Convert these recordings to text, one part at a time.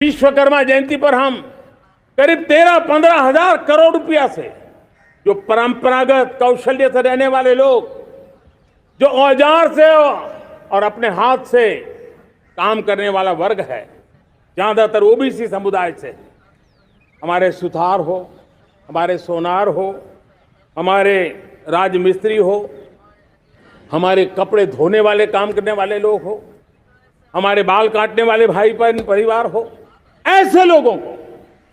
विश्वकर्मा जयंती पर हम करीब 13-15 हजार करोड़ रुपया से जो परंपरागत कौशल्य से रहने वाले लोग जो औजार से और अपने हाथ से काम करने वाला वर्ग है, ज्यादातर ओबीसी समुदाय से, हमारे सुथार हो, हमारे सोनार हो, हमारे राजमिस्त्री हो, हमारे कपड़े धोने वाले काम करने वाले लोग हो, हमारे बाल काटने वाले भाई बहन परिवार हो, ऐसे लोगों को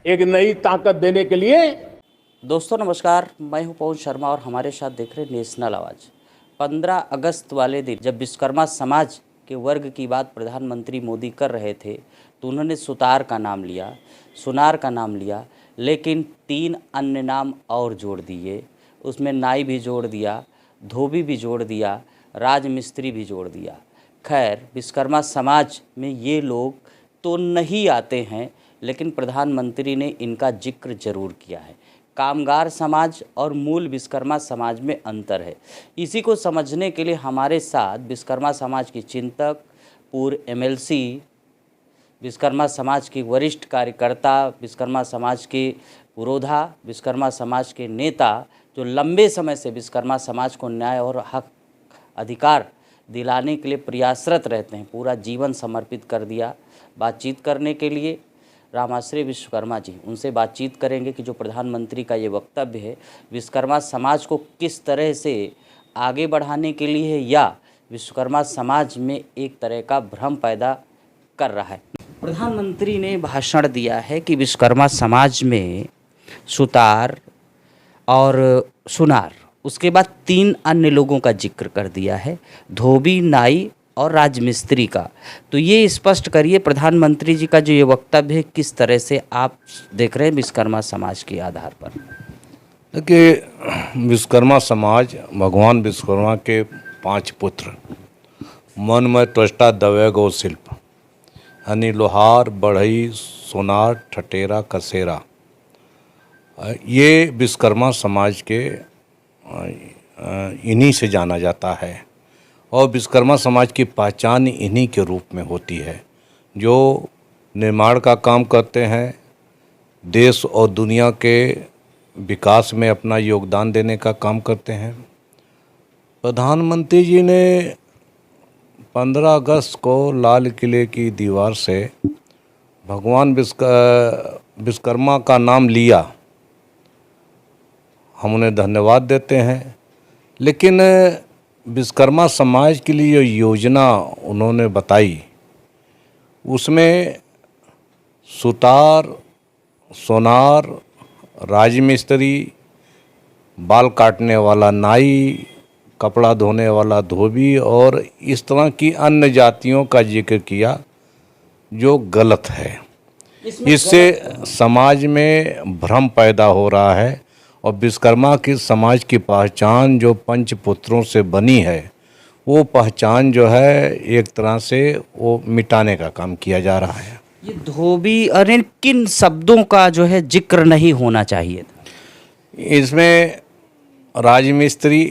एक नई ताकत देने के लिए। दोस्तों नमस्कार, मैं हूं पवन शर्मा और हमारे साथ देख रहे नेशनल आवाज़। 15 अगस्त वाले दिन जब विश्वकर्मा समाज के वर्ग की बात प्रधानमंत्री मोदी कर रहे थे तो उन्होंने सुतार का नाम लिया, सुनार का नाम लिया, लेकिन 3 अन्य नाम और जोड़ दिए। उसमें नाई भी जोड़ दिया, धोबी भी जोड़ दिया, राजमिस्त्री भी जोड़ दिया। खैर, विश्वकर्मा समाज में ये लोग तो नहीं आते हैं, लेकिन प्रधानमंत्री ने इनका जिक्र जरूर किया है। कामगार समाज और मूल विश्वकर्मा समाज में अंतर है। इसी को समझने के लिए हमारे साथ विश्वकर्मा समाज की चिंतक, पूर्व एमएलसी, विश्वकर्मा समाज की वरिष्ठ कार्यकर्ता, विश्वकर्मा समाज के पुरोधा, विश्वकर्मा समाज के नेता जो लंबे समय से विश्वकर्मा समाज को न्याय और हक अधिकार दिलाने के लिए प्रयासरत रहते हैं, पूरा जीवन समर्पित कर दिया। बातचीत करने के लिए रामाश्रय विश्वकर्मा जी, उनसे बातचीत करेंगे कि जो प्रधानमंत्री का ये वक्तव्य है विश्वकर्मा समाज को किस तरह से आगे बढ़ाने के लिए है या विश्वकर्मा समाज में एक तरह का भ्रम पैदा कर रहा है। प्रधानमंत्री ने भाषण दिया है कि विश्वकर्मा समाज में सुतार और सुनार, उसके बाद 3 अन्य लोगों का जिक्र कर दिया है, धोबी, नाई और राजमिस्त्री का। तो ये स्पष्ट करिए प्रधानमंत्री जी का जो ये वक्तव्य है किस तरह से आप देख रहे हैं विश्वकर्मा समाज के आधार पर। देखिए, विश्वकर्मा समाज भगवान विश्वकर्मा के 5 पुत्र, मन में त्वष्टा, दवै गौ शिल्प, यानी लोहार, बढ़ई, सोनार, ठठेरा, कसेरा, ये विश्वकर्मा समाज के इन्हीं से जाना जाता है और विश्वकर्मा समाज की पहचान इन्हीं के रूप में होती है, जो निर्माण का काम करते हैं, देश और दुनिया के विकास में अपना योगदान देने का काम करते हैं। प्रधानमंत्री जी ने 15 अगस्त को लाल किले की दीवार से भगवान विश्वकर्मा का नाम लिया, हम उन्हें धन्यवाद देते हैं। लेकिन विश्वकर्मा समाज के लिए जो योजना उन्होंने बताई उसमें सुतार, सोनार, राजमिस्त्री, बाल काटने वाला नाई, कपड़ा धोने वाला धोबी और इस तरह की अन्य जातियों का जिक्र किया, जो गलत है। इससे समाज में भ्रम पैदा हो रहा है और विश्वकर्मा की समाज की पहचान जो 5 पुत्रों से बनी है वो पहचान जो है एक तरह से वो मिटाने का काम किया जा रहा है। ये धोबी और किन शब्दों का जो है जिक्र नहीं होना चाहिए था? इसमें राजमिस्त्री,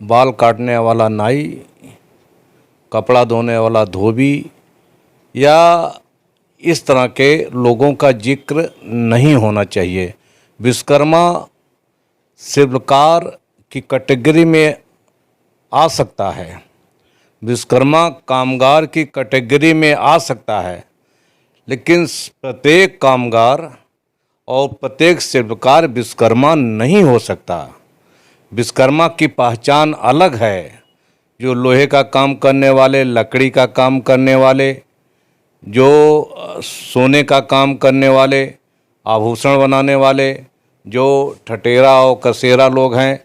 बाल काटने वाला नाई, कपड़ा धोने वाला धोबी या इस तरह के लोगों का जिक्र नहीं होना चाहिए। विश्वकर्मा शिल्पकार की कैटेगरी में आ सकता है, विश्वकर्मा कामगार की कैटेगरी में आ सकता है, लेकिन प्रत्येक कामगार और प्रत्येक शिल्पकार विश्वकर्मा नहीं हो सकता। विश्वकर्मा की पहचान अलग है, जो लोहे का काम करने वाले, लकड़ी का काम करने वाले, जो सोने का काम करने वाले, आभूषण बनाने वाले, जो ठठेरा और कसेरा लोग हैं,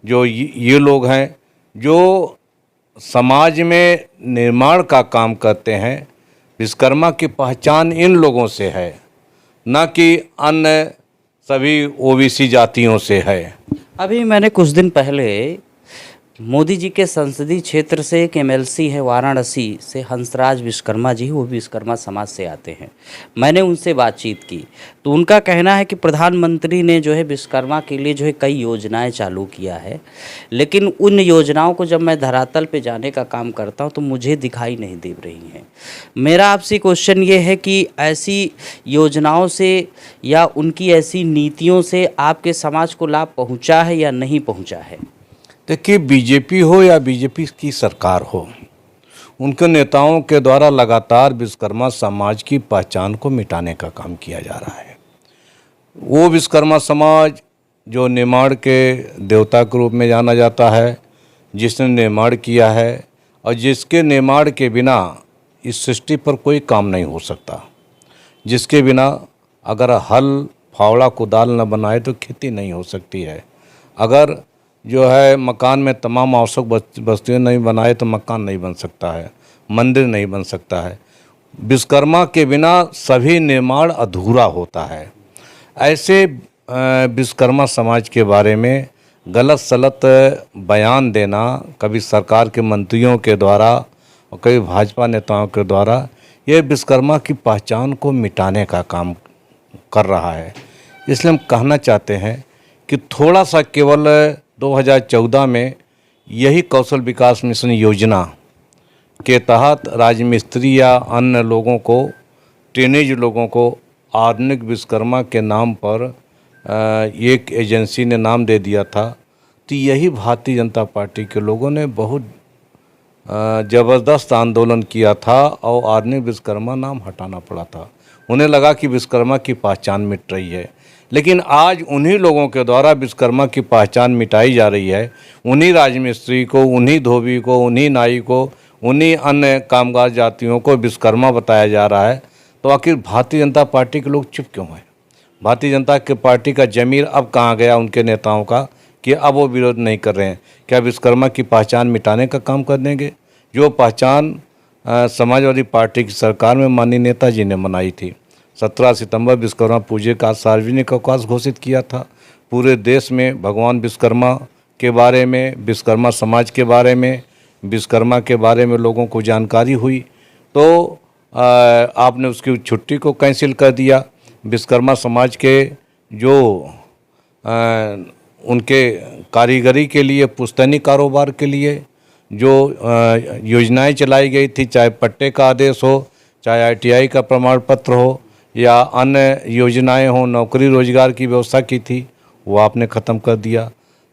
जो ये लोग हैं जो समाज में निर्माण का काम करते हैं। विश्वकर्मा की पहचान इन लोगों से है, न कि अन्य सभी ओबीसी जातियों से है। अभी मैंने कुछ दिन पहले मोदी जी के संसदीय क्षेत्र से एक एमएलसी है वाराणसी से, हंसराज विश्वकर्मा जी, वो भी विश्वकर्मा समाज से आते हैं। मैंने उनसे बातचीत की तो उनका कहना है कि प्रधानमंत्री ने जो है विश्वकर्मा के लिए जो है कई योजनाएं चालू किया है, लेकिन उन योजनाओं को जब मैं धरातल पे जाने का काम करता हूं तो मुझे दिखाई नहीं दे रही हैं। मेरा आपसे क्वेश्चन ये है कि ऐसी योजनाओं से या उनकी ऐसी नीतियों से आपके समाज को लाभ पहुंचा है या नहीं पहुंचा है? देखिए, बीजेपी हो या बीजेपी की सरकार हो, उनके नेताओं के द्वारा लगातार विश्वकर्मा समाज की पहचान को मिटाने का काम किया जा रहा है। वो विश्वकर्मा समाज जो निर्माण के देवता के रूप में जाना जाता है, जिसने निर्माण किया है और जिसके निर्माण के बिना इस सृष्टि पर कोई काम नहीं हो सकता, जिसके बिना अगर हल फावड़ा कुदाल न बनाए तो खेती नहीं हो सकती है, अगर जो है मकान में तमाम आवश्यक वस्तुएं नहीं बनाए तो मकान नहीं बन सकता है, मंदिर नहीं बन सकता है। विश्वकर्मा के बिना सभी निर्माण अधूरा होता है। ऐसे विश्वकर्मा समाज के बारे में गलत सलत बयान देना, कभी सरकार के मंत्रियों के द्वारा और कभी भाजपा नेताओं के द्वारा, ये विश्वकर्मा की पहचान को मिटाने का काम कर रहा है। इसलिए हम कहना चाहते हैं कि थोड़ा सा केवल 2014 में यही कौशल विकास मिशन योजना के तहत राजमिस्त्री या अन्य लोगों को, टीनेज लोगों को आधुनिक विश्वकर्मा के नाम पर एक एजेंसी ने नाम दे दिया था। तो यही भारतीय जनता पार्टी के लोगों ने बहुत ज़बरदस्त आंदोलन किया था और आधुनिक विश्वकर्मा नाम हटाना पड़ा था। उन्हें लगा कि विश्वकर्मा की पहचान मिट रही है, लेकिन आज उन्हीं लोगों के द्वारा विश्वकर्मा की पहचान मिटाई जा रही है। उन्हीं राजमिस्त्री को, उन्हीं धोबी को, उन्हीं नाई को, उन्हीं अन्य कामगार जातियों को विश्वकर्मा बताया जा रहा है। तो आखिर भारतीय जनता पार्टी के लोग चुप क्यों हैं? भारतीय जनता पार्टी का जमीर अब कहाँ गया उनके नेताओं का कि अब वो विरोध नहीं कर रहे हैं? क्या विश्वकर्मा की पहचान मिटाने का काम कर देंगे? जो पहचान समाजवादी पार्टी की सरकार में माननीय नेताजी ने मनाई थी। 17 सितंबर विश्वकर्मा पूजा का सार्वजनिक अवकाश घोषित किया था। पूरे देश में भगवान विश्वकर्मा के बारे में, विश्वकर्मा समाज के बारे में, विश्वकर्मा के बारे में लोगों को जानकारी हुई, तो आपने उसकी छुट्टी को कैंसिल कर दिया। विश्वकर्मा समाज के जो उनके कारीगरी के लिए, पुश्तैनी कारोबार के लिए जो योजनाएं चलाई गई थी, चाहे पट्टे का आदेश हो, चाहे आईटीआई का प्रमाण पत्र हो या अन्य योजनाएं हो, नौकरी रोजगार की व्यवस्था की थी, वो आपने ख़त्म कर दिया।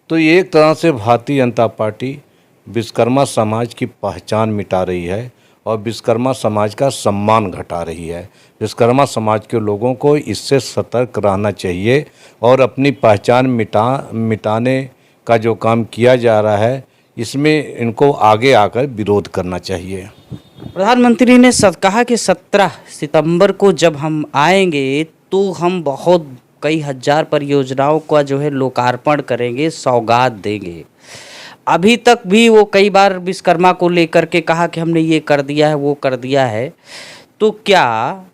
तो ये एक तरह से भारतीय जनता पार्टी विश्वकर्मा समाज की पहचान मिटा रही है और विश्वकर्मा समाज का सम्मान घटा रही है। विश्वकर्मा समाज के लोगों को इससे सतर्क रहना चाहिए और अपनी पहचान मिटाने का जो काम किया जा रहा है, इसमें इनको आगे आकर विरोध करना चाहिए। प्रधानमंत्री ने कहा कि 17 सितंबर को जब हम आएंगे तो हम बहुत कई हजार परियोजनाओं का जो है लोकार्पण करेंगे, सौगात देंगे। अभी तक भी वो कई बार विश्वकर्मा को लेकर के कहा कि हमने ये कर दिया है, वो कर दिया है। तो क्या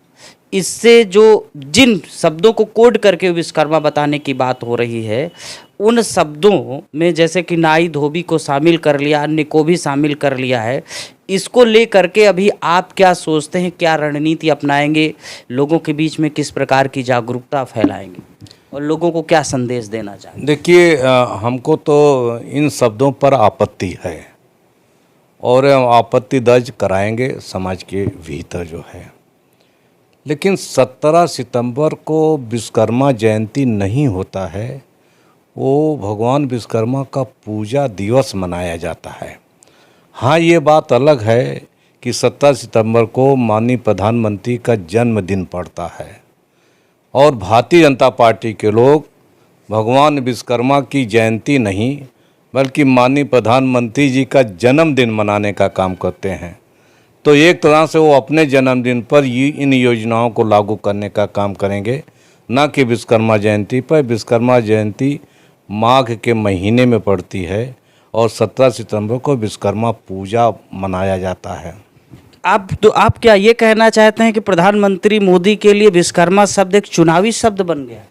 इससे जो जिन शब्दों को कोड करके विश्वकर्मा बताने की बात हो रही है, उन शब्दों में जैसे कि नाई धोबी को शामिल कर लिया, अन्य को भी शामिल कर लिया है, इसको लेकर के अभी आप क्या सोचते हैं? क्या रणनीति अपनाएंगे? लोगों के बीच में किस प्रकार की जागरूकता फैलाएंगे और लोगों को क्या संदेश देना चाहेंगे? देखिए, हमको तो इन शब्दों पर आपत्ति है और आपत्ति दर्ज कराएंगे समाज के भीतर जो है। लेकिन 17 सितंबर को विश्वकर्मा जयंती नहीं होता है, वो भगवान विश्वकर्मा का पूजा दिवस मनाया जाता है। हाँ, ये बात अलग है कि 17 सितंबर को माननीय प्रधानमंत्री का जन्मदिन पड़ता है और भारतीय जनता पार्टी के लोग भगवान विश्वकर्मा की जयंती नहीं बल्कि माननीय प्रधानमंत्री जी का जन्मदिन मनाने का काम करते हैं। तो एक तरह से वो अपने जन्मदिन पर इन योजनाओं को लागू करने का काम करेंगे, न कि विश्वकर्मा जयंती पर। विश्वकर्मा जयंती माघ के महीने में पड़ती है और 17 सितंबर को विश्वकर्मा पूजा मनाया जाता है। आप क्या ये कहना चाहते हैं कि प्रधानमंत्री मोदी के लिए विश्वकर्मा शब्द एक चुनावी शब्द बन गया?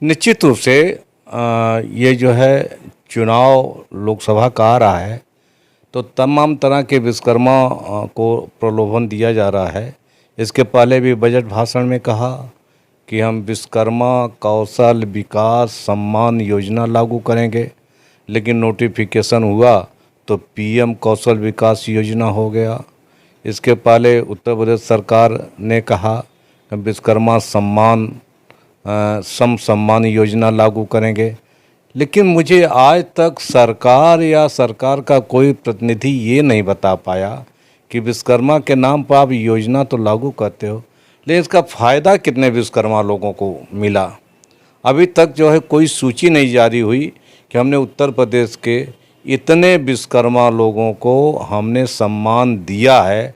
निश्चित रूप से ये जो है चुनाव लोकसभा का आ रहा है तो तमाम तरह के विश्वकर्मा को प्रलोभन दिया जा रहा है। इसके पहले भी बजट भाषण में कहा कि हम विश्वकर्मा कौशल विकास सम्मान योजना लागू करेंगे, लेकिन नोटिफिकेशन हुआ तो पीएम कौशल विकास योजना हो गया। इसके पहले उत्तर प्रदेश सरकार ने कहा कि विश्वकर्मा सम्मान योजना लागू करेंगे, लेकिन मुझे आज तक सरकार या सरकार का कोई प्रतिनिधि ये नहीं बता पाया कि विश्वकर्मा के नाम पर आप योजना तो लागू करते हो, लेकिन इसका फ़ायदा कितने विश्वकर्मा लोगों को मिला। अभी तक जो है कोई सूची नहीं जारी हुई कि हमने उत्तर प्रदेश के इतने विश्वकर्मा लोगों को हमने सम्मान दिया है,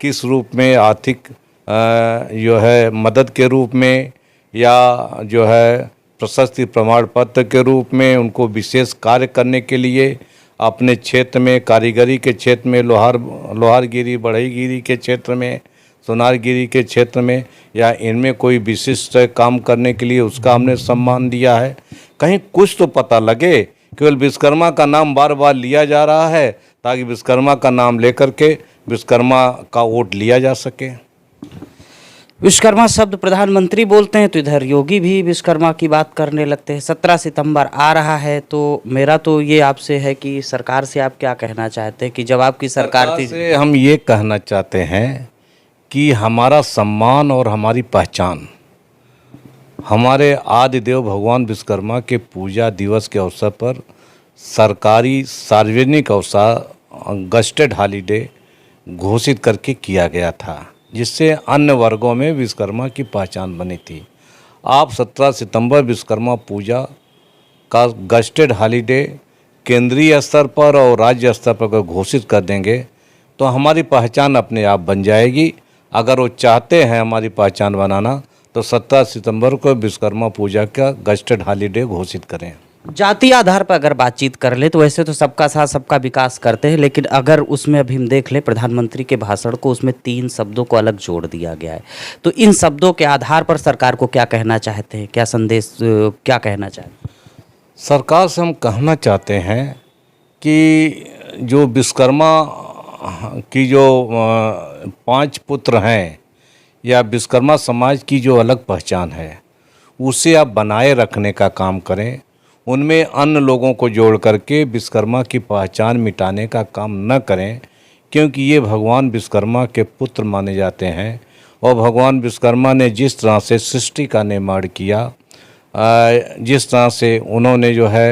किस रूप में, आर्थिक जो है मदद के रूप में या जो है प्रशस्ति प्रमाण पत्र के रूप में, उनको विशेष कार्य करने के लिए अपने क्षेत्र में, कारीगरी के क्षेत्र में, लोहारगिरी बढ़ईगिरी के क्षेत्र में, सोनारगिरी के क्षेत्र में, या इनमें कोई विशिष्ट काम करने के लिए उसका हमने सम्मान दिया है। कहीं कुछ तो पता लगे। केवल विश्वकर्मा का नाम बार बार लिया जा रहा है ताकि विश्वकर्मा का नाम लेकर के विश्वकर्मा का वोट लिया जा सके। विश्वकर्मा शब्द प्रधानमंत्री बोलते हैं तो इधर योगी भी विश्वकर्मा की बात करने लगते हैं। 17 सितंबर आ रहा है, तो मेरा तो ये आपसे है कि सरकार से आप क्या कहना चाहते हैं कि जब आपकी सरकार थी। से हम ये कहना चाहते हैं कि हमारा सम्मान और हमारी पहचान हमारे आदि देव भगवान विश्वकर्मा के पूजा दिवस के अवसर पर सरकारी सार्वजनिक अवसर गस्टेड हॉलीडे घोषित करके किया गया था, जिससे अन्य वर्गों में विश्वकर्मा की पहचान बनी थी। आप 17 सितंबर विश्वकर्मा पूजा का गस्टेड हॉलीडे केंद्रीय स्तर पर और राज्य स्तर पर अगर घोषित कर देंगे तो हमारी पहचान अपने आप बन जाएगी। अगर वो चाहते हैं हमारी पहचान बनाना तो 17 सितंबर को विश्वकर्मा पूजा का गस्टेड हॉलीडे घोषित करें। जातीय आधार पर अगर बातचीत कर ले तो वैसे तो सबका साथ सबका विकास करते हैं, लेकिन अगर उसमें अभी हम देख ले प्रधानमंत्री के भाषण को, उसमें 3 शब्दों को अलग जोड़ दिया गया है। तो इन शब्दों के आधार पर सरकार को क्या कहना चाहते हैं, क्या संदेश क्या कहना चाहते हैं? सरकार से हम कहना चाहते हैं कि जो विश्वकर्मा की जो 5 पुत्र हैं या विश्वकर्मा समाज की जो अलग पहचान है उसे आप बनाए रखने का काम करें। उनमें अन्य लोगों को जोड़ करके विश्वकर्मा की पहचान मिटाने का काम न करें, क्योंकि ये भगवान विश्वकर्मा के पुत्र माने जाते हैं। और भगवान विश्वकर्मा ने जिस तरह से सृष्टि का निर्माण किया, जिस तरह से उन्होंने जो है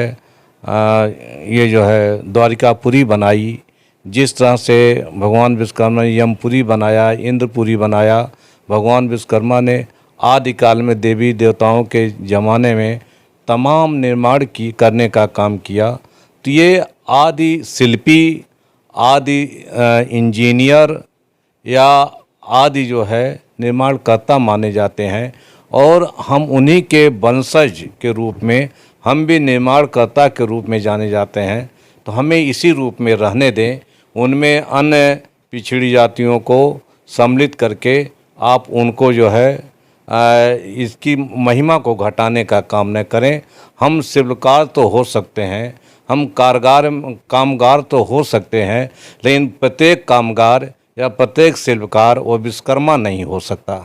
ये जो है द्वारिकापुरी बनाई, जिस तरह से भगवान विश्वकर्मा ने यमपुरी बनाया, इंद्रपुरी बनाया, भगवान विश्वकर्मा ने आदिकाल में देवी देवताओं के ज़माने में तमाम निर्माण करने का काम किया। तो ये आदि शिल्पी, आदि इंजीनियर या आदि जो है निर्माणकर्ता माने जाते हैं, और हम उन्हीं के वंशज के रूप में, हम भी निर्माणकर्ता के रूप में जाने जाते हैं। तो हमें इसी रूप में रहने दें। उनमें अन्य पिछड़ी जातियों को सम्मिलित करके आप उनको जो है इसकी महिमा को घटाने का काम न करें। हम शिल्पकार तो हो सकते हैं, हम कामगार तो हो सकते हैं, लेकिन प्रत्येक कामगार या प्रत्येक शिल्पकार वो विश्वकर्मा नहीं हो सकता।